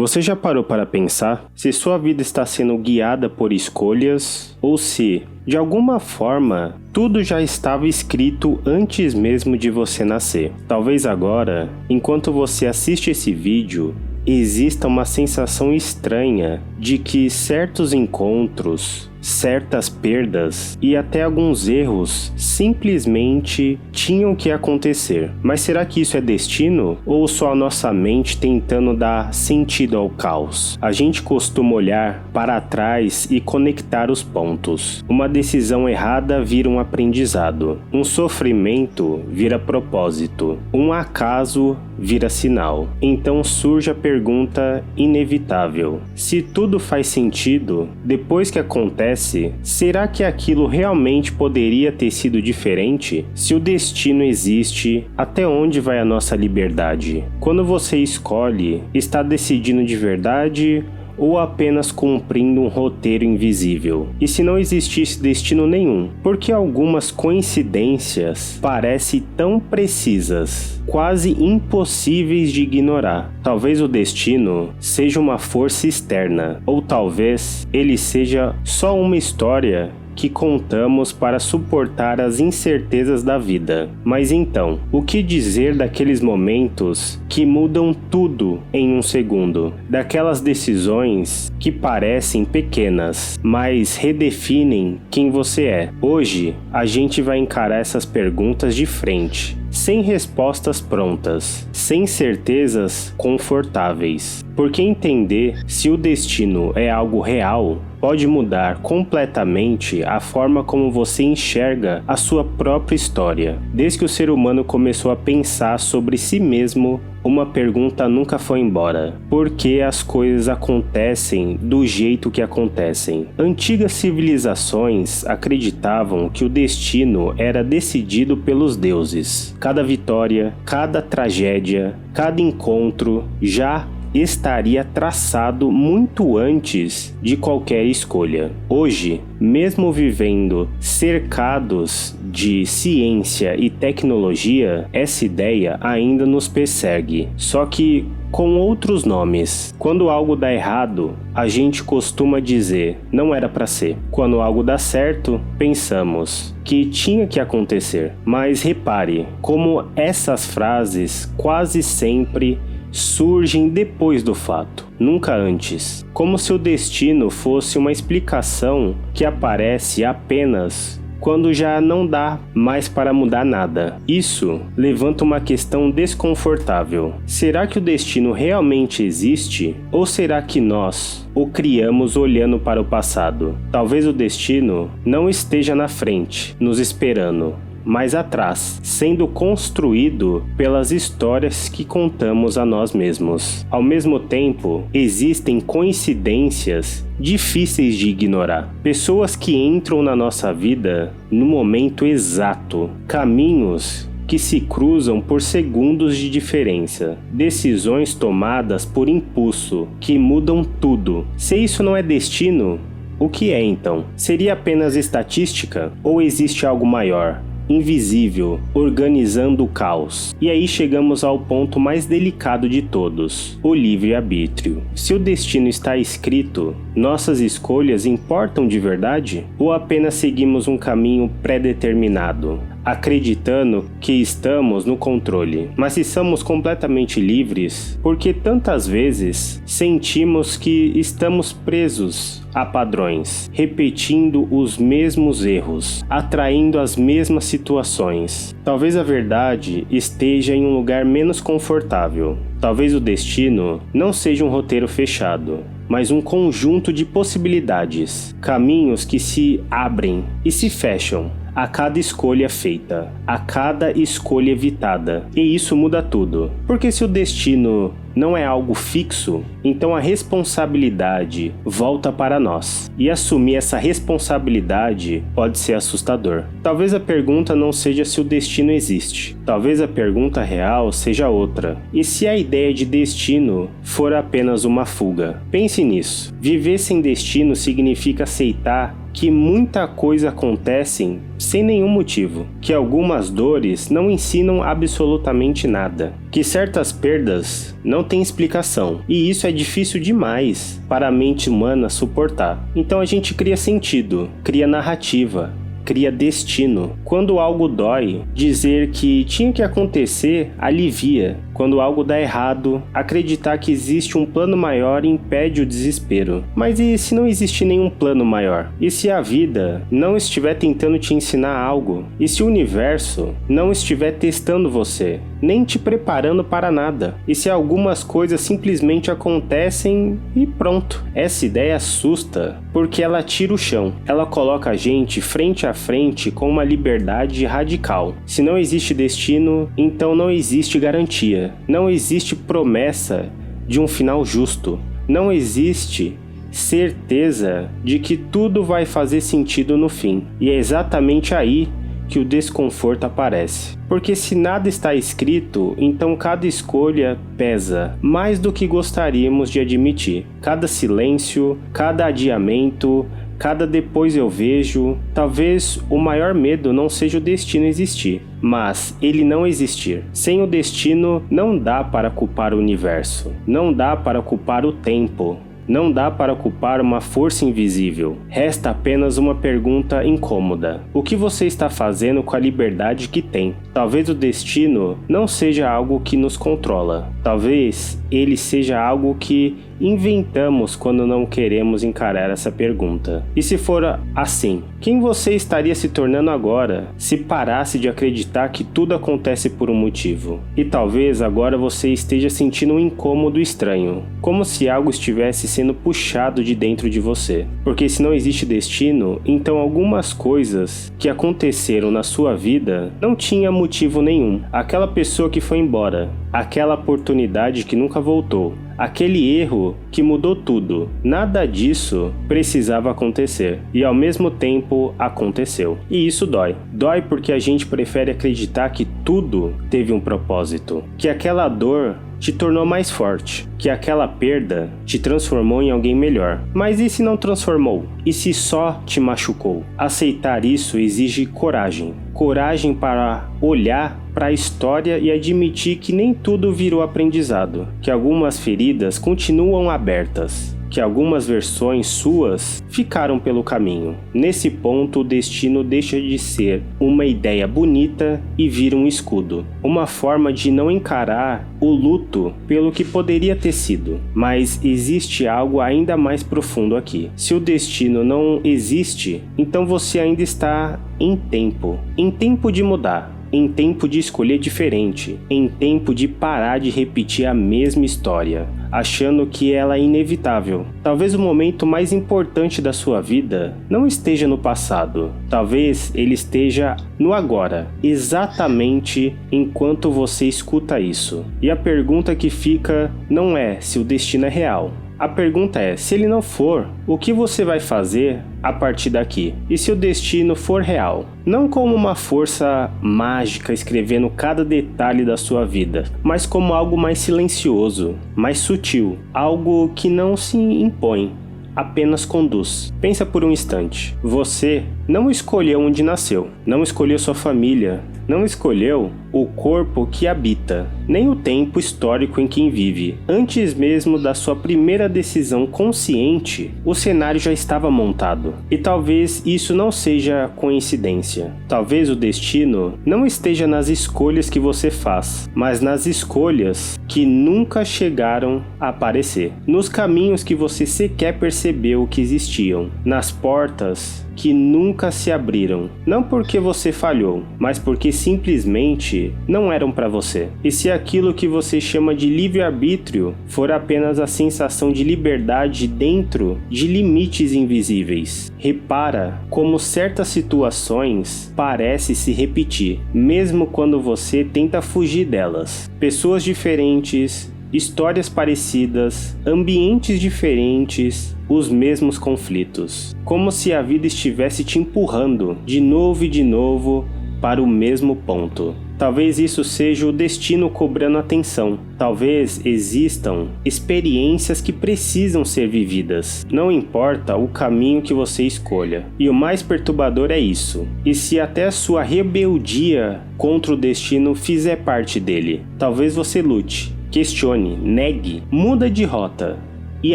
Você já parou para pensar se sua vida está sendo guiada por escolhas ou se, de alguma forma, tudo já estava escrito antes mesmo de você nascer? Talvez agora, enquanto você assiste esse vídeo, exista uma sensação estranha de que certos encontros, certas perdas e até alguns erros simplesmente tinham que acontecer. Mas será que isso é destino ou só a nossa mente tentando dar sentido ao caos? A gente costuma olhar para trás e conectar os pontos. Uma decisão errada vira um aprendizado. Um sofrimento vira propósito. Um acaso vira sinal. Então surge a pergunta inevitável: se tudo faz sentido, depois que acontece, será que aquilo realmente poderia ter sido diferente? Se o destino existe, até onde vai a nossa liberdade? Quando você escolhe, está decidindo de verdade ou apenas cumprindo um roteiro invisível? E se não existisse destino nenhum, por que algumas coincidências parecem tão precisas, quase impossíveis de ignorar? Talvez o destino seja uma força externa, ou talvez ele seja só uma história que contamos para suportar as incertezas da vida. Mas então, o que dizer daqueles momentos que mudam tudo em um segundo? Daquelas decisões que parecem pequenas, mas redefinem quem você é? Hoje, a gente vai encarar essas perguntas de frente, sem respostas prontas, sem certezas confortáveis. Porque entender se o destino é algo real pode mudar completamente a forma como você enxerga a sua própria história. Desde que o ser humano começou a pensar sobre si mesmo, uma pergunta nunca foi embora: por que as coisas acontecem do jeito que acontecem? Antigas civilizações acreditavam que o destino era decidido pelos deuses. Cada vitória, cada tragédia, cada encontro já estaria traçado muito antes de qualquer escolha. Hoje, mesmo vivendo cercados de ciência e tecnologia, essa ideia ainda nos persegue, só que com outros nomes. Quando algo dá errado, a gente costuma dizer, não era para ser. Quando algo dá certo, pensamos que tinha que acontecer. Mas repare como essas frases quase sempre surgem depois do fato, nunca antes. Como se o destino fosse uma explicação que aparece apenas quando já não dá mais para mudar nada. Isso levanta uma questão desconfortável. Será que o destino realmente existe? Ou será que nós o criamos olhando para o passado? Talvez o destino não esteja na frente, nos esperando, mas atrás, sendo construído pelas histórias que contamos a nós mesmos. Ao mesmo tempo, existem coincidências difíceis de ignorar. Pessoas que entram na nossa vida no momento exato, caminhos que se cruzam por segundos de diferença, decisões tomadas por impulso que mudam tudo. Se isso não é destino, o que é então? Seria apenas estatística ou existe algo maior, invisível, organizando o caos? E aí chegamos ao ponto mais delicado de todos: o livre-arbítrio. Se o destino está escrito, nossas escolhas importam de verdade? Ou apenas seguimos um caminho pré-determinado, acreditando que estamos no controle? Mas se somos completamente livres, por que tantas vezes sentimos que estamos presos a padrões, repetindo os mesmos erros, atraindo as mesmas situações? Talvez a verdade esteja em um lugar menos confortável. Talvez o destino não seja um roteiro fechado, mas um conjunto de possibilidades, caminhos que se abrem e se fecham a cada escolha feita, a cada escolha evitada. E isso muda tudo. Porque se o destino não é algo fixo, então a responsabilidade volta para nós. E assumir essa responsabilidade pode ser assustador. Talvez a pergunta não seja se o destino existe. Talvez a pergunta real seja outra. E se a ideia de destino for apenas uma fuga? Pense nisso. Viver sem destino significa aceitar que muita coisa acontece sem nenhum motivo, que algumas dores não ensinam absolutamente nada, que certas perdas não têm explicação, e isso é difícil demais para a mente humana suportar. Então a gente cria sentido, cria narrativa, cria destino. Quando algo dói, dizer que tinha que acontecer alivia. Quando algo dá errado, acreditar que existe um plano maior impede o desespero. Mas e se não existe nenhum plano maior? E se a vida não estiver tentando te ensinar algo? E se o universo não estiver testando você, nem te preparando para nada? E se algumas coisas simplesmente acontecem e pronto? Essa ideia assusta, porque ela tira o chão. Ela coloca a gente frente a frente com uma liberdade radical. Se não existe destino, então não existe garantia. Não existe promessa de um final justo. Não existe certeza de que tudo vai fazer sentido no fim. E é exatamente aí que o desconforto aparece. Porque se nada está escrito, então cada escolha pesa mais do que gostaríamos de admitir. Cada silêncio, cada adiamento, cada depois eu vejo. Talvez o maior medo não seja o destino existir, mas ele não existir. Sem o destino, não dá para culpar o universo, não dá para culpar o tempo, não dá para culpar uma força invisível. Resta apenas uma pergunta incômoda: o que você está fazendo com a liberdade que tem? Talvez o destino não seja algo que nos controla. Talvez ele seja algo que inventamos quando não queremos encarar essa pergunta. E se for assim, quem você estaria se tornando agora se parasse de acreditar que tudo acontece por um motivo? E talvez agora você esteja sentindo um incômodo estranho, como se algo estivesse sendo puxado de dentro de você. Porque se não existe destino, então algumas coisas que aconteceram na sua vida não tinha motivo nenhum. Aquela pessoa que foi embora, aquela oportunidade que nunca voltou, aquele erro que mudou tudo, nada disso precisava acontecer, e ao mesmo tempo aconteceu. E isso dói. Dói porque a gente prefere acreditar que tudo teve um propósito, que aquela dor te tornou mais forte, que aquela perda te transformou em alguém melhor. Mas e se não transformou? E se só te machucou? Aceitar isso exige coragem. Coragem para olhar para a história e admitir que nem tudo virou aprendizado, que algumas feridas continuam abertas, que algumas versões suas ficaram pelo caminho. Nesse ponto, o destino deixa de ser uma ideia bonita e vira um escudo, uma forma de não encarar o luto pelo que poderia ter sido. Mas existe algo ainda mais profundo aqui. Se o destino não existe, então você ainda está em tempo de mudar, em tempo de escolher diferente, em tempo de parar de repetir a mesma história, achando que ela é inevitável. Talvez o momento mais importante da sua vida não esteja no passado, talvez ele esteja no agora, exatamente enquanto você escuta isso. E a pergunta que fica não é se o destino é real. A pergunta é, se ele não for, o que você vai fazer a partir daqui? E se o destino for real? Não como uma força mágica escrevendo cada detalhe da sua vida, mas como algo mais silencioso, mais sutil, algo que não se impõe, apenas conduz. Pensa por um instante. Você não escolheu onde nasceu, não escolheu sua família, não escolheu o corpo que habita, nem o tempo histórico em que vive. Antes mesmo da sua primeira decisão consciente, o cenário já estava montado. E talvez isso não seja coincidência. Talvez o destino não esteja nas escolhas que você faz, mas nas escolhas que nunca chegaram a aparecer, nos caminhos que você sequer percebeu que existiam, nas portas que nunca se abriram, não porque você falhou, mas porque simplesmente não eram para você. E se aquilo que você chama de livre-arbítrio for apenas a sensação de liberdade dentro de limites invisíveis, repara como certas situações parecem se repetir, mesmo quando você tenta fugir delas. Pessoas diferentes, histórias parecidas, ambientes diferentes, os mesmos conflitos. Como se a vida estivesse te empurrando de novo e de novo para o mesmo ponto. Talvez isso seja o destino cobrando atenção. Talvez existam experiências que precisam ser vividas. Não importa o caminho que você escolha. E o mais perturbador é isso. E se até a sua rebeldia contra o destino fizer parte dele, talvez você lute, questione, negue, muda de rota e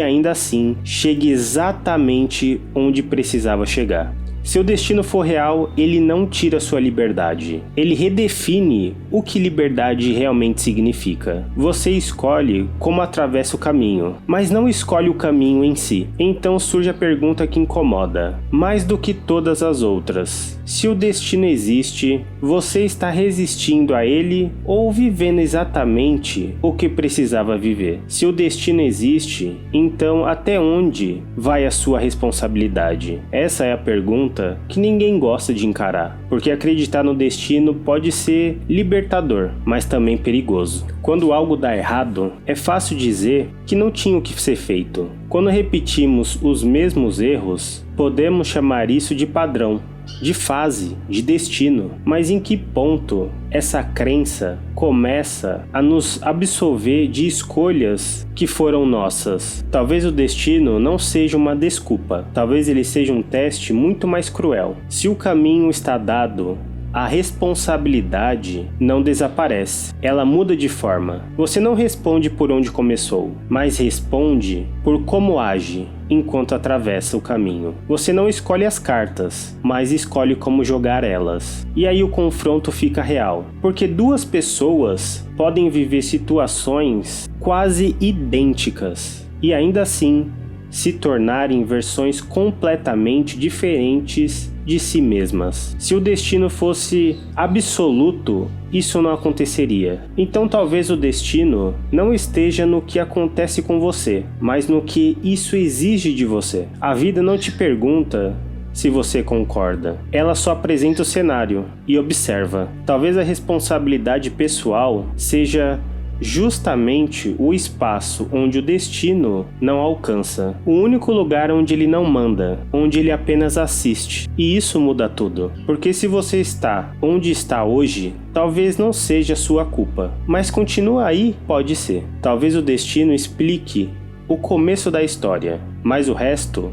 ainda assim chegue exatamente onde precisava chegar. Se o destino for real, ele não tira sua liberdade. Ele redefine o que liberdade realmente significa. Você escolhe como atravessa o caminho, mas não escolhe o caminho em si. Então surge a pergunta que incomoda, mais do que todas as outras. Se o destino existe, você está resistindo a ele ou vivendo exatamente o que precisava viver? Se o destino existe, então até onde vai a sua responsabilidade? Essa é a pergunta que ninguém gosta de encarar, porque acreditar no destino pode ser libertador, mas também perigoso. Quando algo dá errado, é fácil dizer que não tinha o que ser feito. Quando repetimos os mesmos erros, podemos chamar isso de padrão, de fase, de destino. Mas em que ponto essa crença começa a nos absolver de escolhas que foram nossas? Talvez o destino não seja uma desculpa, talvez ele seja um teste muito mais cruel. Se o caminho está dado, a responsabilidade não desaparece, ela muda de forma. Você não responde por onde começou, mas responde por como age enquanto atravessa o caminho. Você não escolhe as cartas, mas escolhe como jogar elas. E aí o confronto fica real, porque duas pessoas podem viver situações quase idênticas e ainda assim se tornarem versões completamente diferentes de si mesmas. Se o destino fosse absoluto, isso não aconteceria. Então talvez o destino não esteja no que acontece com você, mas no que isso exige de você. A vida não te pergunta se você concorda. Ela só apresenta o cenário e observa. Talvez a responsabilidade pessoal seja justamente o espaço onde o destino não alcança, o único lugar onde ele não manda, onde ele apenas assiste. E isso muda tudo, porque se você está onde está hoje, talvez não seja sua culpa, mas continua aí, pode ser. Talvez o destino explique o começo da história, mas o resto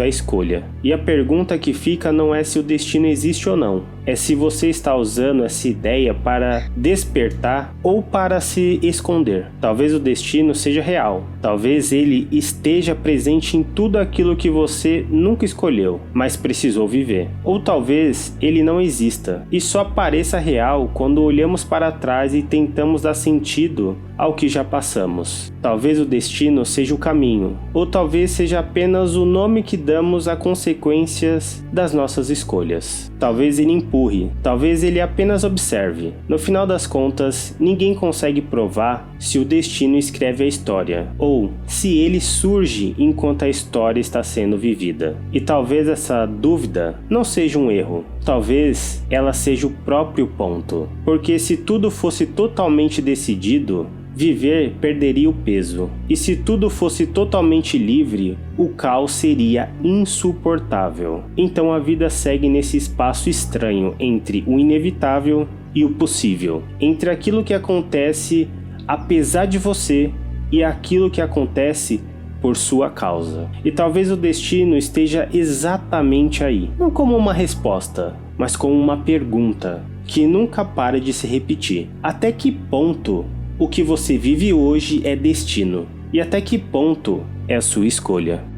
é escolha. E a pergunta que fica não é se o destino existe ou não, é se você está usando essa ideia para despertar ou para se esconder. Talvez o destino seja real, talvez ele esteja presente em tudo aquilo que você nunca escolheu, mas precisou viver. Ou talvez ele não exista e só pareça real quando olhamos para trás e tentamos dar sentido ao que já passamos. Talvez o destino seja o caminho, ou talvez seja apenas o nome que damos a consequências das nossas escolhas. Talvez ele empurre, talvez ele apenas observe. No final das contas, ninguém consegue provar se o destino escreve a história, ou se ele surge enquanto a história está sendo vivida. E talvez essa dúvida não seja um erro, talvez ela seja o próprio ponto. Porque se tudo fosse totalmente decidido, viver perderia o peso. E se tudo fosse totalmente livre, o caos seria insuportável. Então a vida segue nesse espaço estranho entre o inevitável e o possível, entre aquilo que acontece apesar de você e aquilo que acontece por sua causa. E talvez o destino esteja exatamente aí, não como uma resposta, mas como uma pergunta que nunca para de se repetir. Até que ponto o que você vive hoje é destino? E até que ponto é a sua escolha?